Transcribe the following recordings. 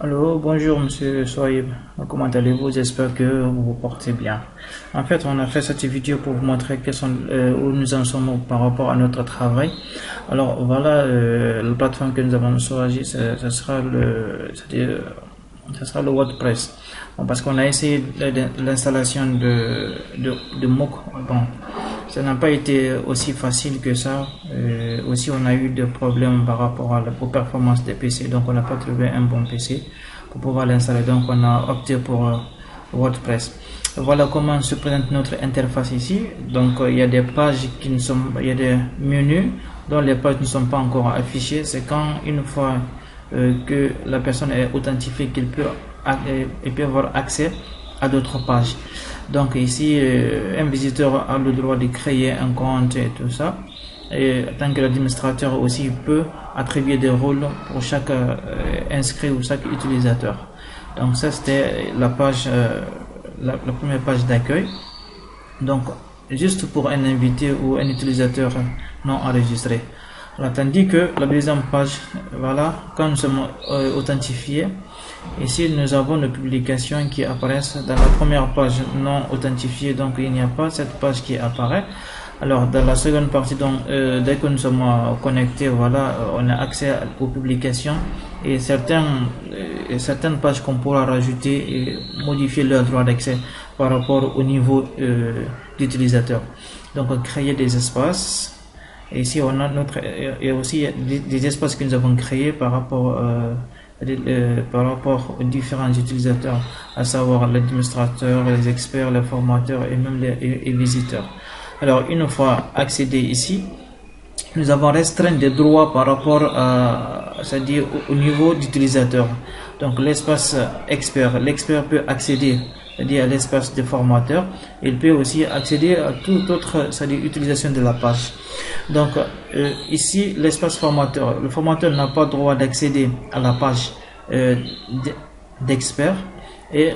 Allô, bonjour Monsieur Soaib. Comment allez-vous? J'espère que vous vous portez bien. En fait, on a fait cette vidéo pour vous montrer où nous en sommes par rapport à notre travail. Alors voilà, la plateforme que nous avons choisie, ce sera le WordPress. Bon, parce qu'on a essayé l'installation de Mock. Bon, ça n'a pas été aussi facile que ça. Aussi, on a eu des problèmes par rapport aux performances des PC. Donc, on n'a pas trouvé un bon PC pour pouvoir l'installer. Donc, on a opté pour WordPress. Voilà comment se présente notre interface ici. Donc, il y a des pages il y a des menus dont les pages ne sont pas encore affichées. C'est quand une fois que la personne est authentifiée qu'il peut avoir accès à d'autres pages. Donc ici, un visiteur a le droit de créer un compte et tout ça. Et tant que l'administrateur aussi peut attribuer des rôles pour chaque inscrit ou chaque utilisateur. Donc ça, c'était la page, la première page d'accueil. Donc juste pour un invité ou un utilisateur non enregistré. Alors, tandis que la deuxième page, voilà, quand nous sommes authentifiés, ici nous avons nos publications qui apparaissent dans la première page non authentifiée, donc il n'y a pas cette page qui apparaît. Alors dans la seconde partie, donc dès que nous sommes connectés, voilà, on a accès aux publications et certaines pages qu'on pourra rajouter et modifier leur droit d'accès par rapport au niveau d'utilisateur. Donc créer des espaces. Et ici, on a il y a aussi des espaces que nous avons créés par rapport aux différents utilisateurs, à savoir l'administrateur, les experts, les formateurs et même les visiteurs. Alors, une fois accédé ici, nous avons restreint des droits par rapport c'est-à-dire au niveau d'utilisateur. Donc, l'espace expert, l'expert peut accéder, c'est-à-dire à l'espace de formateur. Il peut aussi accéder à toute autre, c'est-à-dire utilisation de la page. Donc ici, l'espace formateur, le formateur n'a pas droit d'accéder à la page d'expert et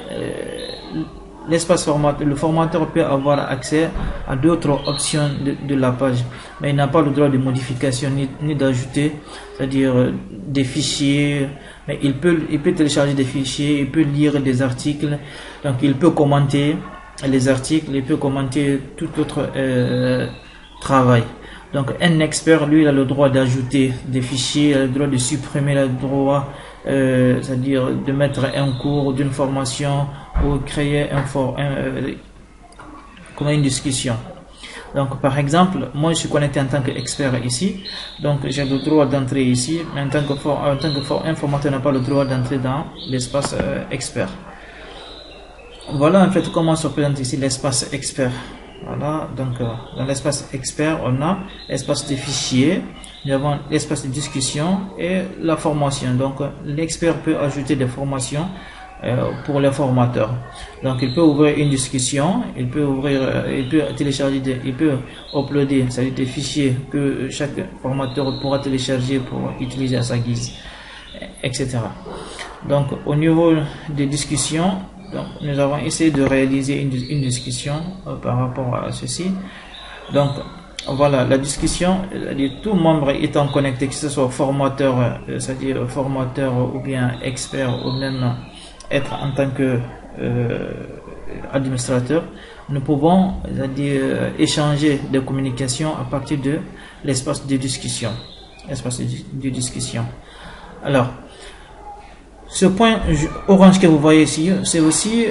l'espace formateur, le formateur peut avoir accès à d'autres options de la page, mais il n'a pas le droit de modification ni d'ajouter, c'est-à-dire des fichiers. Mais il peut télécharger des fichiers, il peut lire des articles, donc il peut commenter les articles, il peut commenter tout autre travail. Donc un expert, lui, il a le droit d'ajouter des fichiers, il a le droit de supprimer, il a le droit, c'est-à-dire de mettre un cours d'une formation ou créer comme une discussion. Donc par exemple, moi je suis connecté en tant qu'expert ici, donc j'ai le droit d'entrer ici, mais en tant que formateur n'a pas le droit d'entrer dans l'espace expert. Voilà en fait comment se présente ici l'espace expert. Voilà, donc dans l'espace expert, on a l'espace de fichiers, nous avons l'espace de discussion et la formation. Donc l'expert peut ajouter des formations pour les formateurs. Donc il peut ouvrir une discussion, il peut télécharger, il peut uploader, c'est-à-dire des fichiers que chaque formateur pourra télécharger pour utiliser à sa guise, etc. Donc au niveau des discussions, donc, nous avons essayé de réaliser une discussion par rapport à ceci. Donc, voilà, la discussion, tout membre étant connecté, que ce soit formateur, c'est-à-dire formateur ou bien expert ou même être en tant que administrateur, nous pouvons, c'est-à-dire échanger des communications à partir de l'espace de discussion. Alors, ce point orange que vous voyez ici, c'est aussi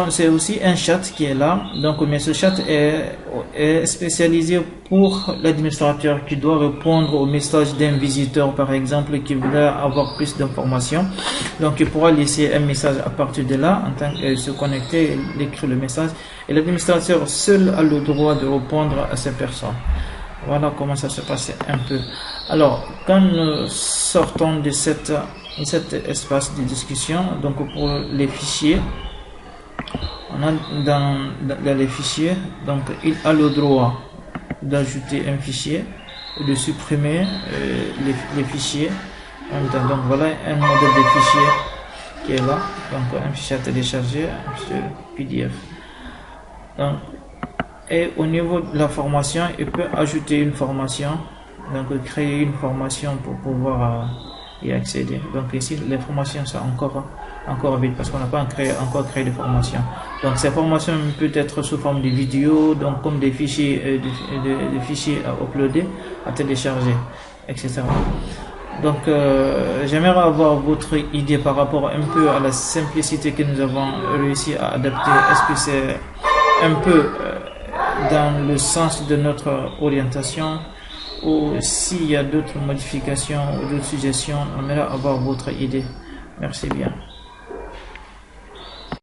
c'est aussi un chat qui est là. Donc, mais ce chat est spécialisé pour l'administrateur qui doit répondre au message d'un visiteur, par exemple, qui voudrait avoir plus d'informations. Donc, il pourra laisser un message à partir de là, en tant que se connecter, écrire le message. Et l'administrateur seul a le droit de répondre à ces personnes. Voilà comment ça se passe un peu. Alors, quand nous sortons de cet espace de discussion, donc pour les fichiers, on a dans les fichiers, donc il a le droit d'ajouter un fichier, de supprimer les fichiers. Donc voilà un modèle de fichier qui est là, donc un fichier à télécharger, un fichier PDF. Donc, et au niveau de la formation, il peut ajouter une formation, donc créer une formation pour pouvoir y accéder. Donc ici, les formations sont encore vides parce qu'on n'a pas encore créé de formation. Donc ces formations peuvent être sous forme de vidéos, donc comme des fichiers, des fichiers à uploader, à télécharger, etc. Donc j'aimerais avoir votre idée par rapport un peu à la simplicité que nous avons réussi à adapter. Est-ce que c'est un peu dans le sens de notre orientation, ou s'il y a d'autres modifications ou d'autres suggestions, on aimerait avoir votre idée. Merci bien.